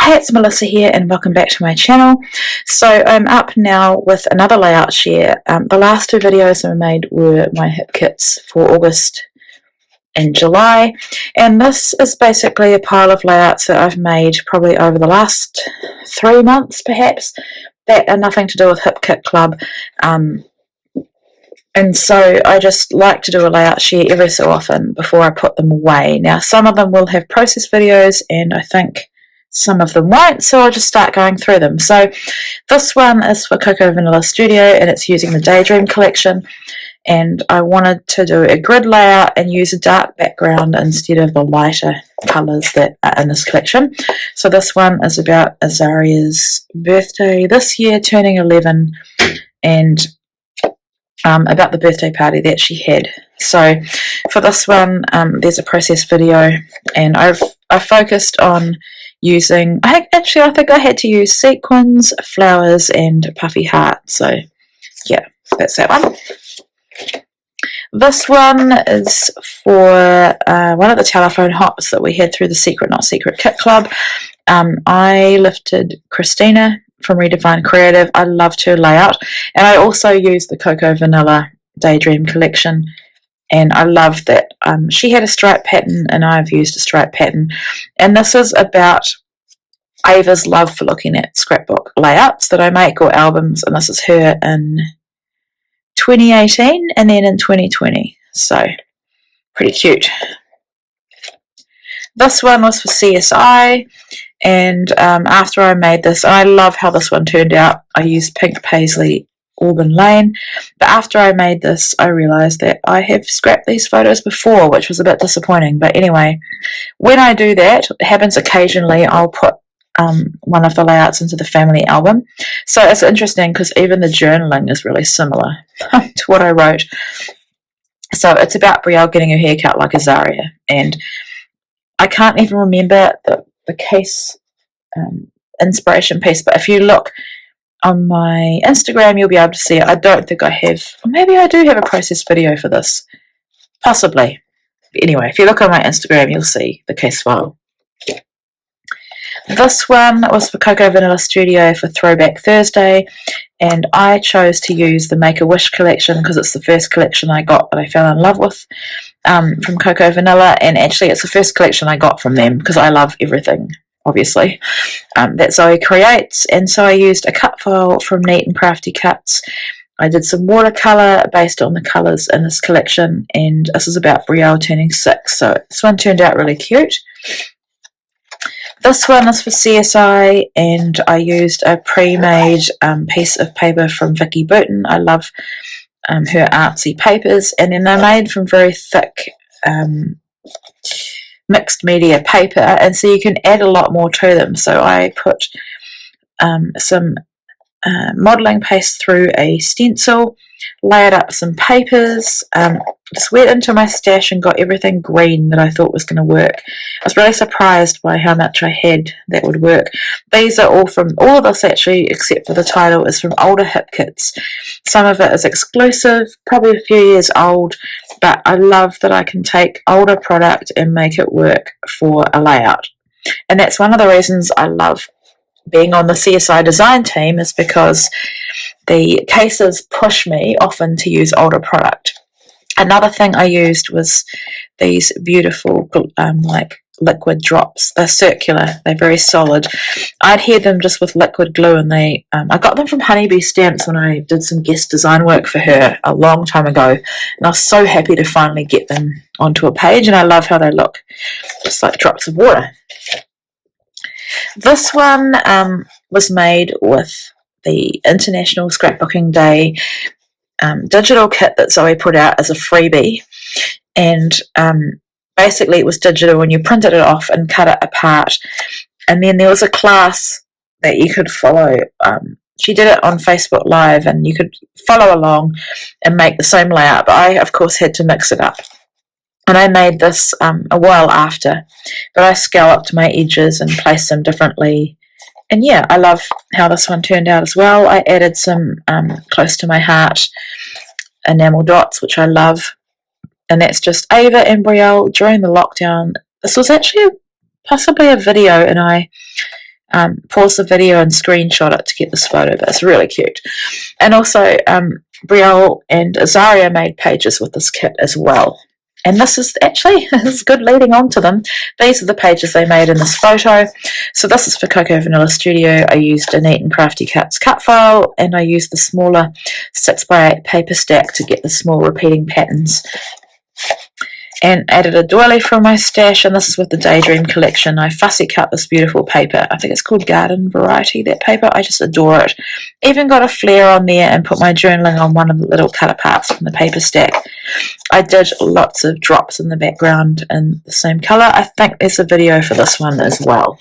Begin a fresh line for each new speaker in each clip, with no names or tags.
Hey, it's Melissa here and welcome back to my channel. So I'm up now with another layout share. The last two videos I made were my hip kits for August and July, and this is basically a pile of layouts that I've made probably over the last 3 months perhaps, that are nothing to do with Hip Kit Club. And so I just like to do a layout share every so often before I put them away. Now some of them will have process videos and I think some of them won't, so I'll just start going through them. So this one is for Cocoa Vanilla Studio and it's using the Daydream collection, and I wanted to do a grid layout and use a dark background instead of the lighter colours that are in this collection. So this one is about Azaria's birthday this year, turning 11, and about the birthday party that she had. So for this one, there's a process video, and I focused on using, I think I had to use sequins, flowers, and puffy heart. So yeah, that's that one. This one is for one of the telephone hops that we had through the Secret Not Secret Kit Club. I lifted Christina from Redefine Creative. I loved her layout, and I also used the Cocoa Vanilla Daydream collection, and I loved that she had a stripe pattern and I've used a stripe pattern, and this is about Ava's love for looking at scrapbook layouts that I make, or albums, and this is her in 2018 and then in 2020, so pretty cute. This one was for CSI, and after I made this, I love how this one turned out. I used Pink Paisley Auburn Lane, but after I made this I realised that I have scrapped these photos before, which was a bit disappointing. But anyway, when I do that, it happens occasionally, I'll put one of the layouts into the family album. So it's interesting because even the journaling is really similar to what I wrote. So it's about Brielle getting her hair cut like Azaria, and I can't even remember the case inspiration piece, but if you look on my Instagram you'll be able to see it. I don't think I have, or maybe I do have a process video for this, possibly. But anyway, if you look on my Instagram you'll see the case file. This one was for Cocoa Vanilla Studio for Throwback Thursday, and I chose to use the Make-A-Wish collection because it's the first collection I got that I fell in love with from Cocoa Vanilla, and actually it's the first collection I got from them because I love everything, obviously, that Zoe creates. And so I used a cut file from Neat and Crafty Cuts. I did some watercolour based on the colours in this collection, and this is about Brielle turning 6, so this one turned out really cute. This one is for CSI, and I used a pre-made piece of paper from Vicky Booten. I love her artsy papers, and then they're made from very thick mixed media paper, and so you can add a lot more to them. So I put some modelling paste through a stencil, layered up some papers, just went into my stash and got everything green that I thought was going to work. I was really surprised by how much I had that would work. These are all of this actually, except for the title, is from older hip kits. Some of it is exclusive, probably a few years old, but I love that I can take older product and make it work for a layout. And that's one of the reasons I love being on the CSI design team, is because the cases push me often to use older product. Another thing I used was these beautiful like liquid drops. They're circular, they're very solid. I adhered them just with liquid glue, and I got them from Honeybee Stamps when I did some guest design work for her a long time ago, and I was so happy to finally get them onto a page, and I love how they look, just like drops of water. This one was made with the International Scrapbooking Day digital kit that Zoe put out as a freebie, and basically it was digital and you printed it off and cut it apart, and then there was a class that you could follow. She did it on Facebook Live and you could follow along and make the same layout, but I of course had to mix it up. And I made this a while after, but I scalloped my edges and placed them differently. And yeah, I love how this one turned out as well. I added some close to my heart enamel dots, which I love. And that's just Ava and Brielle during the lockdown. This was actually possibly a video, and I pause the video and screenshot it to get this photo, but it's really cute. And also Brielle and Azaria made pages with this kit as well. And this is actually, this is good leading on to them. These are the pages they made in this photo. So this is for Cocoa Vanilla Studio. I used a Neat and Crafty Cats cut file, and I used the smaller 6x8 paper stack to get the small repeating patterns. And added a doily from my stash, and this is with the Daydream collection. I fussy cut this beautiful paper. I think it's called Garden Variety, that paper. I just adore it. Even got a flare on there and put my journaling on one of the little cut aparts from the paper stack. I did lots of drops in the background in the same colour. I think there's a video for this one as well.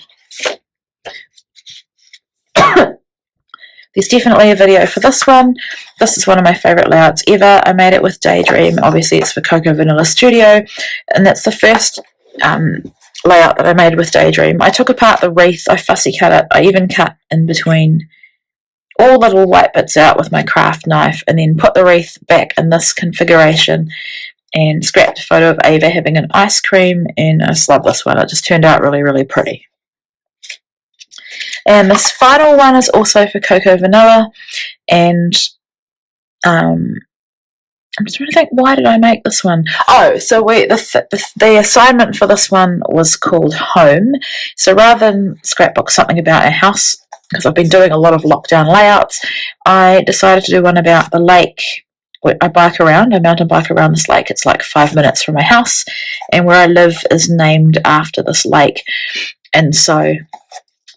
There's definitely a video for this one. This is one of my favourite layouts ever. I made it with Daydream. Obviously it's for Cocoa Vanilla Studio, and that's the first layout that I made with Daydream. I took apart the wreath, I fussy cut it, I even cut in between all the little white bits out with my craft knife, and then put the wreath back in this configuration and scrapped a photo of Ava having an ice cream, and I just love this one. It just turned out really, really pretty. And this final one is also for Cocoa Vanilla, and I'm just trying to think, why did I make this one? Oh, so the assignment for this one was called Home. So rather than scrapbook something about a house, because I've been doing a lot of lockdown layouts, I decided to do one about the lake. I mountain bike around this lake. It's like 5 minutes from my house, and where I live is named after this lake. And so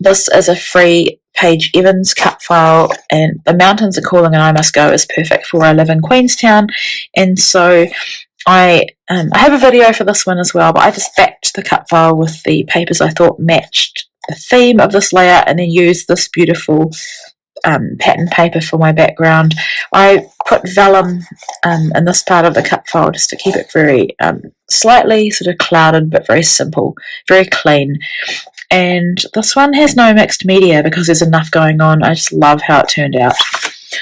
this is a free Paige Evans cut file, and The Mountains Are Calling and I Must Go is perfect for where I live in Queenstown. And so I have a video for this one as well, but I just backed the cut file with the papers I thought matched the theme of this layout, and then used this beautiful pattern paper for my background. I put vellum in this part of the cut file just to keep it very slightly sort of clouded, but very simple, very clean. And this one has no mixed media because there's enough going on. I just love how it turned out.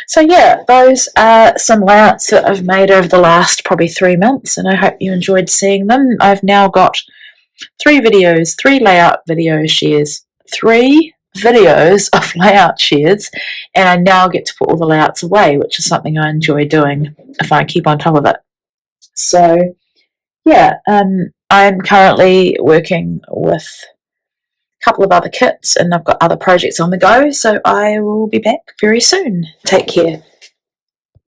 So yeah, those are some layouts that I've made over the last probably 3 months, and I hope you enjoyed seeing them. I've now got 3 videos, 3 layout video shares, 3 videos of layout shares, and I now get to put all the layouts away, which is something I enjoy doing if I keep on top of it. So yeah, I'm currently working with couple of other kits, and I've got other projects on the go, so I will be back very soon. Take care.